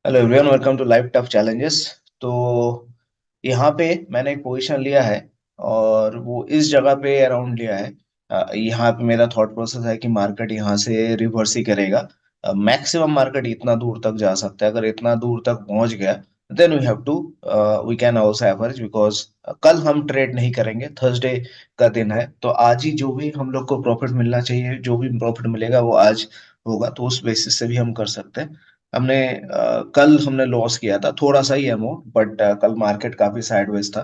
Hello everyone, welcome to life tough challenges. तो यहाँ पे मैंने एक पोजीशन लिया है और वो इस जगह पे अराउंड लिया है। यहाँ पे मेरा थॉट प्रोसेस है कि मार्केट यहाँ से रिवर्स ही करेगा। मैक्सिमम मार्केट इतना दूर तक जा सकता है। अगर इतना दूर तक पहुंच गया then we have to we can also average, because कल हम ट्रेड नहीं करेंगे, थर्सडे का दिन है। तो आज ही जो भी हम लोग को प्रॉफिट मिलना चाहिए, जो भी प्रॉफिट मिलेगा वो आज होगा, तो उस बेसिस से भी हम कर सकते हैं। हमने कल हमने लॉस किया था थोड़ा सा ही अमाउंट, बट कल मार्केट काफी साइडवेज था।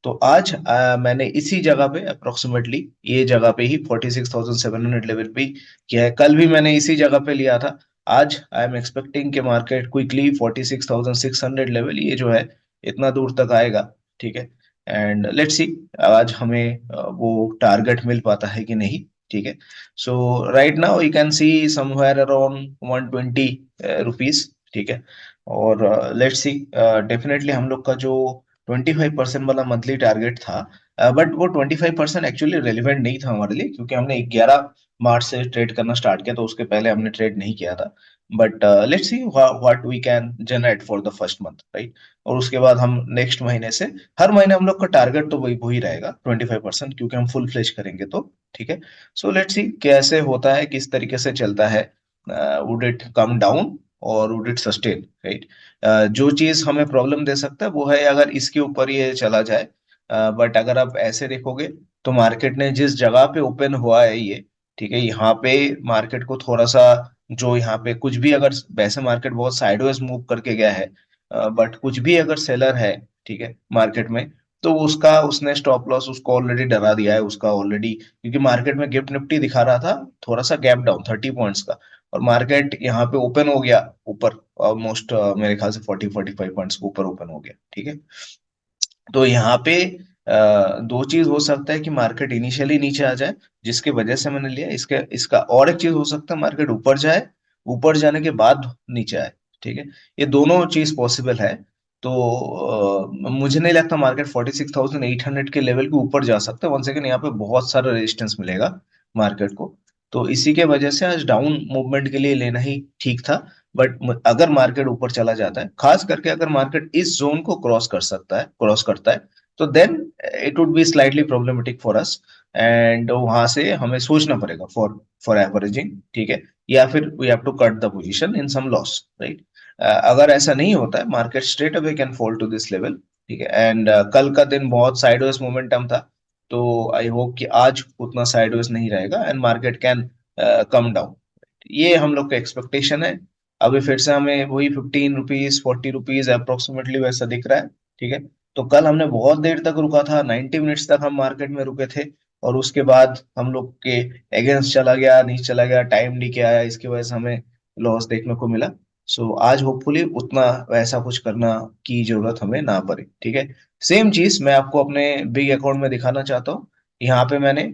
तो आज मैंने इसी जगह पे अप्रोक्सीमेटली ये जगह पे ही 46,700 लेवल पे ही किया है। कल भी मैंने इसी जगह पे लिया था। आज आई एम एक्सपेक्टिंग कि मार्केट क्विकली 46,600 लेवल ये जो है इतना दूर तक आएगा। ठीक है, एंड लेट्स सी आज हमें वो टारगेट मिल पाता है कि नहीं। ठीक है, so right now you can see somewhere around 120 rupees. ठीक है, और लेट्स सी डेफिनेटली हम लोग का जो 25% वाला मंथली टारगेट था, बट वो 25% एक्चुअली रेलिवेंट नहीं था हमारे लिए, क्योंकि हमने 11 मार्च से ट्रेड करना स्टार्ट किया, तो उसके पहले हमने ट्रेड नहीं किया था। But let's see what we can generate for the first month, right. और उसके बाद हम नेक्स्ट महीने से, हर महीने हम लोग का टारगेट तो वही वही रहेगा 25%, क्योंकि हम फुल फ्लेज करेंगे तो। ठीक है, सो लेट्स सी कैसे होता है, किस तरीके से चलता है। वुड इट कम डाउन और वुड इट सस्टेन, राइट। जो चीज हमें प्रॉब्लम दे सकता है वो है अगर इसके ऊपर ये चला जाए। बट अगर आप ऐसे देखोगे तो मार्केट ने जिस जगह पे ओपन हुआ है ये, ठीक है, यहाँ पे मार्केट को थोड़ा सा, जो यहाँ पे कुछ भी अगर, वैसे मार्केट बहुत साइडवेज मूव करके गया है, बट कुछ भी अगर सेलर है, ठीक है, मार्केट में, तो उसका उसने स्टॉप लॉस उसको ऑलरेडी डरा दिया है उसका ऑलरेडी, क्योंकि मार्केट में गिफ्ट निफ्टी दिखा रहा था थोड़ा सा गैप डाउन 30 पॉइंट्स का, और मार्केट यहाँ पे ओपन हो गया ऊपर, ऑलमोस्ट मेरे ख्याल से 40-45 पॉइंट्स ऊपर ओपन हो गया। ठीक है, तो यहाँ पे दो चीज हो सकता है कि मार्केट इनिशियली नीचे आ जाए, जिसकी वजह से मैंने लिया इसके, इसका और एक चीज हो सकता है मार्केट ऊपर जाए, ऊपर जाने के बाद नीचे आए। ठीक है, ये दोनों चीज पॉसिबल है। तो मुझे नहीं लगता मार्केट 46,800 के लेवल के ऊपर जा सकता है। वन सेकेंड, यहाँ पे बहुत सारा रेजिस्टेंस मिलेगा मार्केट को। तो इसी के वजह से आज डाउन मूवमेंट के लिए लेना ही ठीक था। बट अगर मार्केट ऊपर चला जाता है, खास करके अगर मार्केट इस जोन को क्रॉस कर सकता है, क्रॉस करता है, तो then it would be slightly problematic for us. And वहां से हमें सोचना पड़ेगा फॉर फॉर एवरेजिंग। ठीक है, या फिर we have to cut the position in some loss, right. अगर ऐसा नहीं होता है, market straight away can fall to this level. ठीक है, एंड कल का दिन बहुत साइडवेज मोमेंटम था, तो आई होप कि आज उतना साइडवेज नहीं रहेगा and market can come down. ये हम लोग का एक्सपेक्टेशन है। अभी फिर से हमें वही 15 रुपीज 40 रुपीज अप्रोक्सीमेटली वैसा दिख रहा है। ठीक है, तो कल हमने बहुत देर तक रुका था, 90 मिनट्स तक हम मार्केट में रुके थे, और उसके बाद हम लोग के अगेंस्ट चला गया, नीचे चला गया, टाइम लीके आया, इसकी वजह से हमें लॉस देखने को मिला। सो आज होपफुली उतना वैसा कुछ करना की जरूरत हमें ना पड़े। ठीक है, सेम चीज मैं आपको अपने बिग अकाउंट में दिखाना चाहता हूँ। यहाँ पे मैंने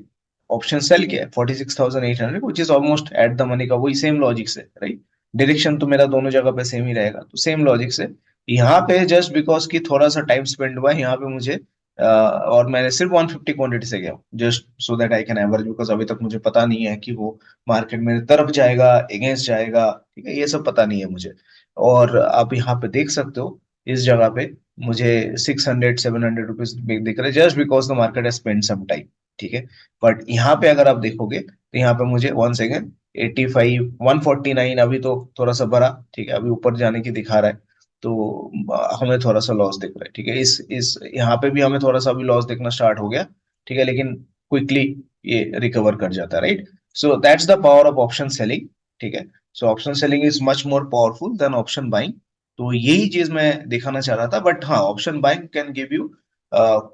ऑप्शन सेल किया है 46,800, which is almost at the money का, वही सेम लॉजिक से, राइट। डायरेक्शन तो मेरा दोनों जगह पे सेम ही रहेगा, तो सेम लॉजिक से यहाँ पे जस्ट बिकॉज कि थोड़ा सा टाइम स्पेंड हुआ है यहाँ पे मुझे, और मैंने सिर्फ 150 क्वांटिटी से गया just so that I can average, because अभी तक मुझे पता नहीं है कि वो मार्केट मेरे तरफ जाएगा, अगेंस्ट जाएगा। ठीक है, ये सब पता नहीं है मुझे। और आप यहाँ पे देख सकते हो इस जगह पे मुझे 600-700 रुपीज दिख रहे, just because the market has spend some time. ठीक है, बट यहाँ पे अगर आप देखोगे तो यहाँ पे मुझे वन सेकेंड 85 149 अभी तो थोड़ा सा भरा, ठीक है, अभी ऊपर जाने की दिखा रहा है, तो हमें थोड़ा सा लॉस दिख रहा है। ठीक है, इस यहाँ पे भी हमें थोड़ा सा अभी लॉस दिखना स्टार्ट हो गया। ठीक है, लेकिन क्विकली ये रिकवर कर जाता है, right. So that's the power of option selling. ठीक है, so option selling is much more powerful than option buying. तो यही चीज मैं दिखाना चाह रहा था, बट हाँ, option buying can give you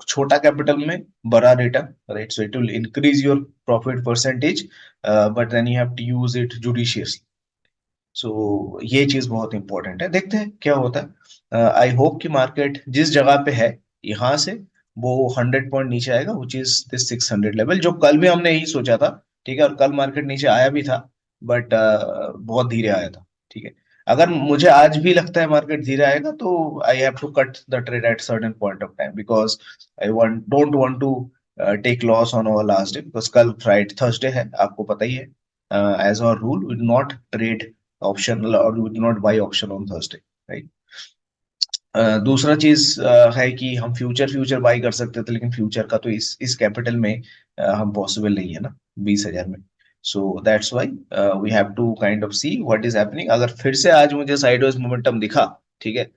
छोटा कैपिटल में बड़ा return, right. So it will increase your profit percentage, but then you have to use it judiciously. So ये चीज बहुत इंपॉर्टेंट है, देखते हैं क्या होता है। आई होप कि मार्केट जिस जगह पे है यहाँ से वो 100 पॉइंट नीचे आएगा, विच इज दिस 600 लेवल, जो कल भी हमने यही सोचा था। ठीक है, और कल मार्केट नीचे आया भी था, बट बहुत धीरे आया था। ठीक है, अगर मुझे आज भी लगता है मार्केट धीरे आएगा, तो I have to cut the trade at certain point of time, because I want don't want to take loss on our last day, because कल फ्राइडे थर्सडे है, आपको पता ही है। As our rule we do not trade option, और we do not buy option on Thursday. Right. दूसरा चीज है कि हम फ्यूचर फ्यूचर बाई कर सकते थे, लेकिन फ्यूचर का तो इस कैपिटल में हम पॉसिबल नहीं है ना, 20,000 में। So that's why we have to kind of see what is happening. अगर फिर से आज मुझे साइडवेज मोमेंटम दिखा, ठीक है,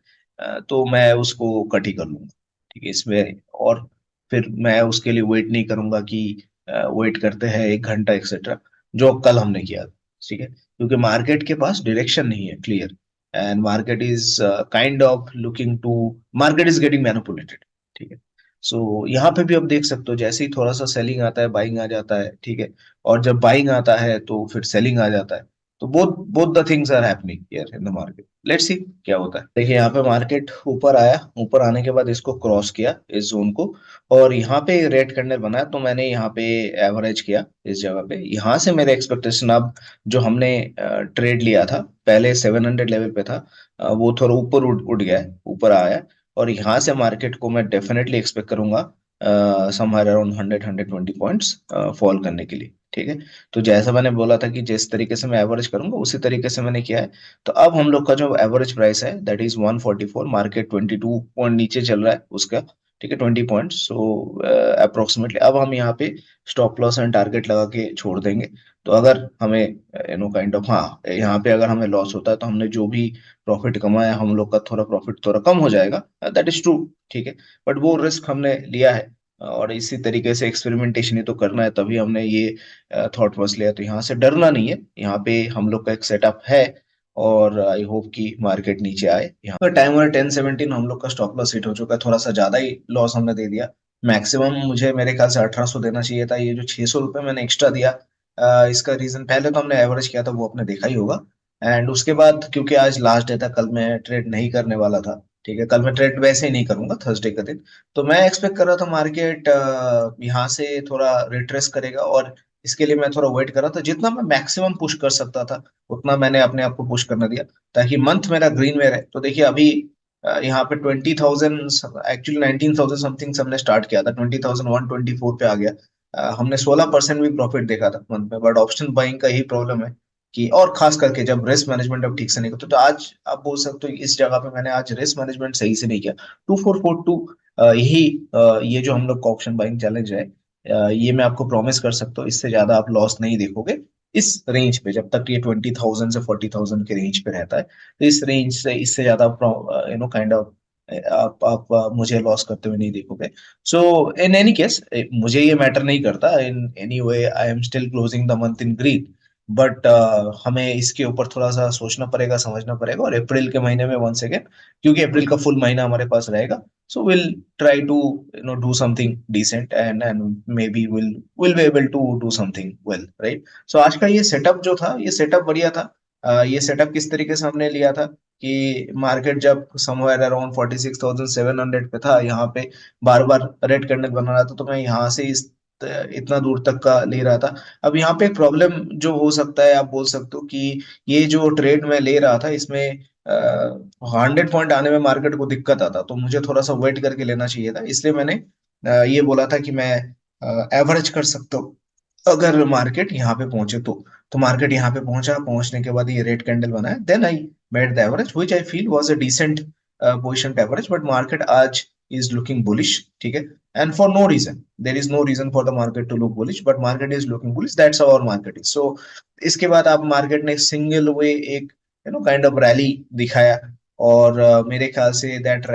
तो मैं उसको कट ही कर लूंगा, ठीक है इसमें। और फिर मैं उसके लिए वेट नहीं करूंगा कि वेट करते हैं 1 घंटा एक्सेट्रा, जो कल हमने किया था, ठीक है, क्योंकि मार्केट के पास डायरेक्शन नहीं है clear, and market is kind of looking to, market is getting manipulated, ठीक है। सो यहाँ पे भी आप देख सकते हो, जैसे ही थोड़ा सा सेलिंग आता है बाइंग आ जाता है, ठीक है, और जब बाइंग आता है तो फिर सेलिंग आ जाता है। तो both both the things are happening here in the market. Let's see क्या होता है। देखिए यहाँ पे मार्केट ऊपर आया, ऊपर आने के बाद इसको क्रॉस किया इस जोन को, और यहाँ पे रेड कैंडल बनाया, तो मैंने यहाँ पे एवरेज किया इस जगह पे। यहाँ से मेरे एक्सपेक्टेशन अब, जो हमने ट्रेड लिया था पहले 700 लेवल पे था, वो थोड़ा ऊपर उठ गया है, ऊपर आया है। और यहाँ से मार्केट को मैं डेफिनेटली एक्सपेक्ट करूंगा समवेयर अराउंड 100-120 पॉइंट्स फॉल करने के लिए, ठीक है। तो जैसा मैंने बोला था कि जिस तरीके से मैं एवरेज करूंगा उसी तरीके से मैंने किया है। तो अब हम लोग का जो एवरेज प्राइस है दैट इज 144, मार्केट 22 पॉइंट नीचे चल रहा है उसका, ठीक है, 20 पॉइंट। सो अप्रोक्सीमेटली अब हम यहाँ पे स्टॉप लॉस एंड टारगेट लगा के छोड़ देंगे। तो अगर हमें काइंड ऑफ, हाँ, यहाँ पे अगर हमें लॉस होता है तो हमने जो भी प्रॉफिट कमाया, हम लोग का थोड़ा प्रॉफिट थोड़ा कम हो जाएगा, दैट इज ट्रू, ठीक है। बट वो रिस्क हमने लिया है, और इसी तरीके से एक्सपेरिमेंटेशन ही तो करना है, तभी हमने ये थॉट प्रोसेस लिया। तो यहाँ से डरना नहीं है, यहाँ पे हम लोग का एक सेटअप है, और आई होप कि मार्केट नीचे आए। यहाँ पर टाइम और 10:17 हम लोग का स्टॉप लॉस हिट हो चुका है, थोड़ा सा ज्यादा ही लॉस हमने दे दिया। मैक्सिमम मुझे मेरे ख्याल से 1800 देना चाहिए था, ये जो 600 रुपये मैंने एक्स्ट्रा दिया, इसका रीजन पहले तो हमने एवरेज किया था, वो आपने देखा ही होगा। एंड उसके बाद क्योंकि आज लास्ट डे था, कल मैं ट्रेड नहीं करने वाला था, ठीक है, कल मैं ट्रेड वैसे ही नहीं करूंगा थर्सडे का दिन। तो मैं एक्सपेक्ट कर रहा था मार्केट यहाँ से थोड़ा रिट्रेस करेगा, और इसके लिए मैं थोड़ा वेट कर रहा था। जितना मैं मैक्सिमम पुश कर सकता था उतना मैंने अपने आप को पुश करना दिया, ताकि मंथ मेरा ग्रीन में रहे। तो देखिए अभी यहाँ पे 20,000, एक्चुअली 19,000 समथिंग से हमने स्टार्ट किया था, 20,124 पे आ गया। हमने 16% भी प्रॉफिट देखा था मंथ में। बट ऑप्शन बाइंग का यही प्रॉब्लम है कि, और खास करके जब रिस्क मैनेजमेंट अब ठीक से नहीं करते, तो आज आप बोल सकते हो इस जगह पे मैंने आज रिस्क मैनेजमेंट सही से नहीं किया। 2442 यही ये जो हम लोग का ऑप्शन बाइंग चैलेंज है, ये मैं आपको प्रॉमिस कर सकता हूँ, इससे ज्यादा आप लॉस नहीं देखोगे इस रेंज पे, जब तक ये 20,000 से 40,000 के रेंज पे रहता है। तो इस रेंज से इससे ज्यादा काइंड ऑफ आप मुझे लॉस करते हुए नहीं देखोगे। सो इन एनी केस मुझे ये मैटर नहीं करता, in any way I am still closing the month in green. But हमें इसके ऊपर थोड़ा सा सोचना पड़ेगा, समझना पड़ेगा, और अप्रैल के महीने में वंस अगेन, क्योंकि अप्रैल का फुल महीना हमारे पास रहेगा, so we'll try to do something decent, and maybe we'll be able to do something well, right? So आज का ये सेटअप जो था, ये सेटअप बढ़िया था। ये सेटअप किस तरीके से हमने लिया था कि मार्केट जब समवेयर अराउंड 46,700 पे था, यहाँ पे बार बार रेड कैंडल बना रहा था, तो मैं यहाँ से इस इतना दूर तक का ले रहा था। अब यहाँ पे एक प्रॉब्लम जो हो सकता है, आप बोल सकते हो कि ये जो ट्रेड मैं ले रहा था इसमें 100 पॉइंट आने में मार्केट को दिक्कत आता, तो मुझे थोड़ा सा वेट करके लेना चाहिए था। इसलिए मैंने ये बोला था कि मैं एवरेज कर सकता हूँ अगर मार्केट यहाँ पे पहुंचे तो मार्केट यहाँ पे पहुंचा, पहुंचने के बाद ये रेड कैंडल बनाया, then I made the average which I feel was a decent position average. But market आज इज लुकिंग बुलिश, ठीक है, and for no reason, there is no reason for the market to look bullish, but market is looking bullish, that's our market is. So इसके बाद आप market ने single way एक kind of rally दिखाया, और मेरे ख्याल say that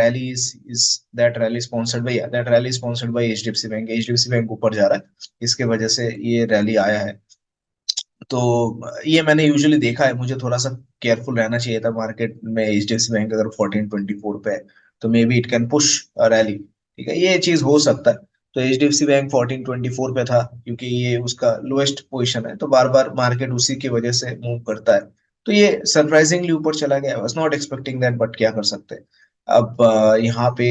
rally sponsored by, HDFC bank. HDFC bank ऊपर जा रहा है, इसके वजह से ये रैली आया है। तो ये मैंने यूजुअली देखा है, मुझे थोड़ा सा केयरफुल रहना चाहिए था मार्केट में। एचडीएफसी बैंक अगर 1424 पे है तो may be it can push rally, ठीक है, ये चीज हो सकता है। तो एचडीएफसी बैंक 1424 पे था, क्योंकि ये उसका लोएस्ट पोजीशन है, तो बार बार मार्केट उसी की वजह से मूव करता है। तो ये सरप्राइजिंगली ऊपर चला गया, was not expecting that, but क्या कर सकते हैं। अब यहाँ पे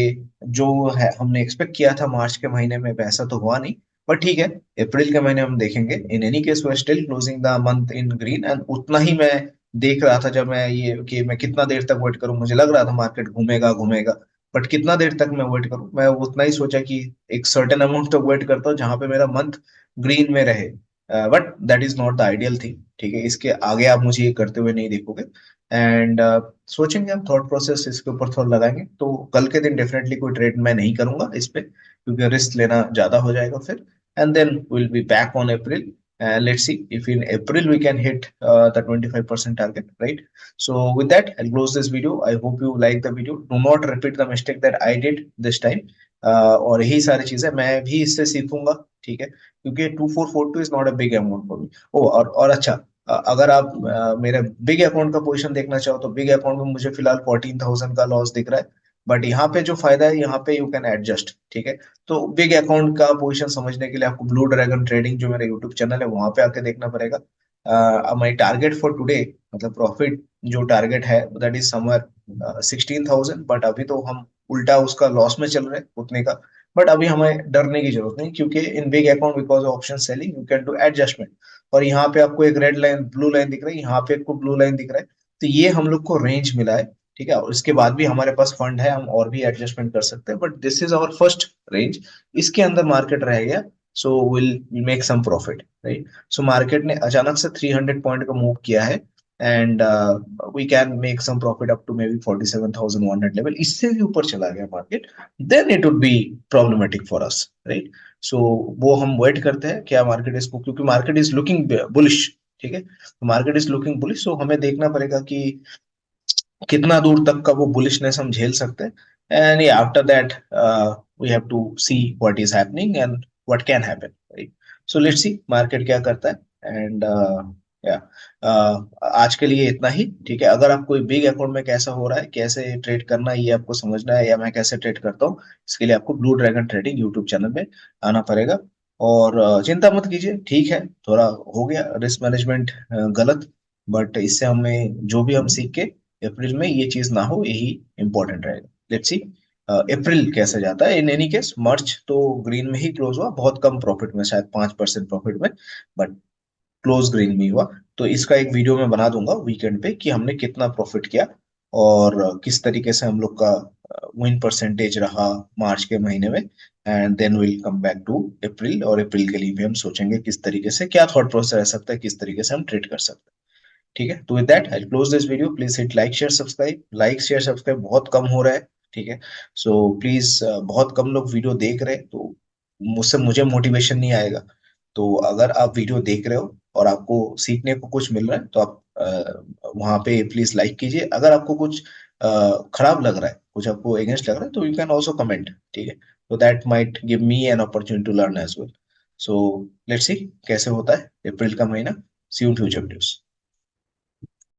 जो है हमने एक्सपेक्ट किया था मार्च के महीने में, वैसा तो हुआ नहीं। बट ठीक है, अप्रैल के महीने हम देखेंगे। In any case we still closing the month in green, and उतना ही मैं देख रहा था जब मैं ये कि मैं कितना देर तक वेट करूं। मुझे लग रहा था मार्केट घूमेगा घूमेगा, बट कितना देर तक मैं वेट करूं, मैं उतना ही सोचा कि एक सर्टेन अमाउंट तक वेट करता हूँ जहां पे मेरा मंथ ग्रीन में रहे। But that is not the ideal thing, ठीक है, इसके आगे आप मुझे ये करते हुए नहीं देखोगे। एंड सोचेंगे हम, थॉट प्रोसेस इसके ऊपर थोड़ा लगाएंगे। तो कल के दिन डेफिनेटली कोई ट्रेड मैं नहीं करूंगा इस पे, क्योंकि रिस्क लेना ज्यादा हो जाएगा फिर। And then will be back on April, and let's see if in April we can hit the 25% target, right? So with that, I'll close this video. I hope you like the video. Do not repeat the mistake that I did this time. और यही सारी चीजें मैं भी इससे सीखूंगा, ठीक है, क्योंकि 2442 is not a big amount for me. Oh, और अच्छा, अगर आप मेरे बिग अकाउंट का पोजीशन देखना चाहो तो बिग अकाउंट में मुझे फिलहाल 14,000 का लॉस दिख रहा है। बट यहाँ पे जो फायदा है, यहाँ पे यू कैन एडजस्ट, ठीक है। तो बिग अकाउंट का पोजीशन समझने के लिए आपको ब्लू ड्रैगन ट्रेडिंग जो मेरा यूट्यूब चैनल है वहां पे आके देखना पड़ेगा। माई टारगेट फॉर टुडे, मतलब प्रॉफिट जो टारगेट है दैट इज समवेयर 16,000, बट अभी तो हम उल्टा उसका लॉस में चल रहे हैं उतने का। बट अभी हमें डरने की जरूरत नहीं, क्योंकि in big account because of option selling you can do adjustment. और यहाँ पे आपको एक रेड लाइन ब्लू लाइन दिख रहा है, यहाँ पे आपको ब्लू लाइन दिख रहा है। तो ये हम लोग को रेंज मिला है, ठीक है। और इसके बाद भी हमारे पास फंड है, हम और भी एडजस्टमेंट कर सकते हैं, but this is our first range. इसके अंदर मार्केट रह गया, so will make some profit, right. सो मार्केट ने अचानक से 300 पॉइंट का मूव किया है, and we can make some profit up to maybe 47,100 level. इससे भी ऊपर चला गया market, then it would be problematic for us, right. So वो हम वेट करते हैं क्या मार्केट इसको, क्योंकि मार्केट इज लुकिंग बुलिश, ठीक है। मार्केट इज लुकिंग बुलिश, सो हमें देखना पड़ेगा कि कितना दूर तक का वो बुलिशनेस हम झेल सकते हैं। And after that we have to see what is happening and what can happen, right. So let's see market क्या करता है। एंड या आज के लिए इतना ही, ठीक है। अगर आप कोई बिग अकाउंट में कैसा हो रहा है, कैसे ट्रेड करना है, ये आपको समझना है, या मैं कैसे ट्रेड करता हूँ, इसके लिए आपको blue dragon trading YouTube channel में आना पड़ेगा। और चिंता मत कीजिए, ठीक है, थोड़ा हो गया रिस्क मैनेजमेंट गलत, बट इससे हमें जो भी हम सीख के अप्रैल में ये चीज ना हो, यही इंपॉर्टेंट रहेगा। लेट्स सी अप्रैल कैसे जाता है। इन एनी केस मार्च तो ग्रीन में ही क्लोज हुआ, बहुत कम प्रॉफिट में, शायद 5% प्रॉफिट में, बट क्लोज ग्रीन में ही हुआ। तो इसका एक वीडियो मैं बना दूंगा वीकेंड पे कि हमने कितना प्रॉफिट किया और किस तरीके से हम लोग का विन परसेंटेज रहा मार्च के महीने में। And then will come back to April, और अप्रैल के लिए भी हम सोचेंगे किस तरीके से, क्या थॉट प्रोसेस रह सकता है, किस तरीके से हम ट्रेड कर सकते हैं, ठीक है। तो with that I close this video. Please hit like share subscribe. Like share subscribe बहुत कम हो रहा है, ठीक है। सो प्लीज, बहुत कम लोग वीडियो देख रहे हैं, तो मुझसे मुझे मोटिवेशन नहीं आएगा। तो अगर आप वीडियो देख रहे हो और आपको सीखने को कुछ मिल रहा है, तो आप वहां पे प्लीज लाइक कीजिए। अगर आपको कुछ खराब लग रहा है, कुछ आपको अगेंस्ट लग रहा है, तो यू कैन ऑल्सो कमेंट, ठीक है। तो that might give me an opportunity to learn as well. So let's see कैसे होता है अप्रैल का महीना। See you in future videos.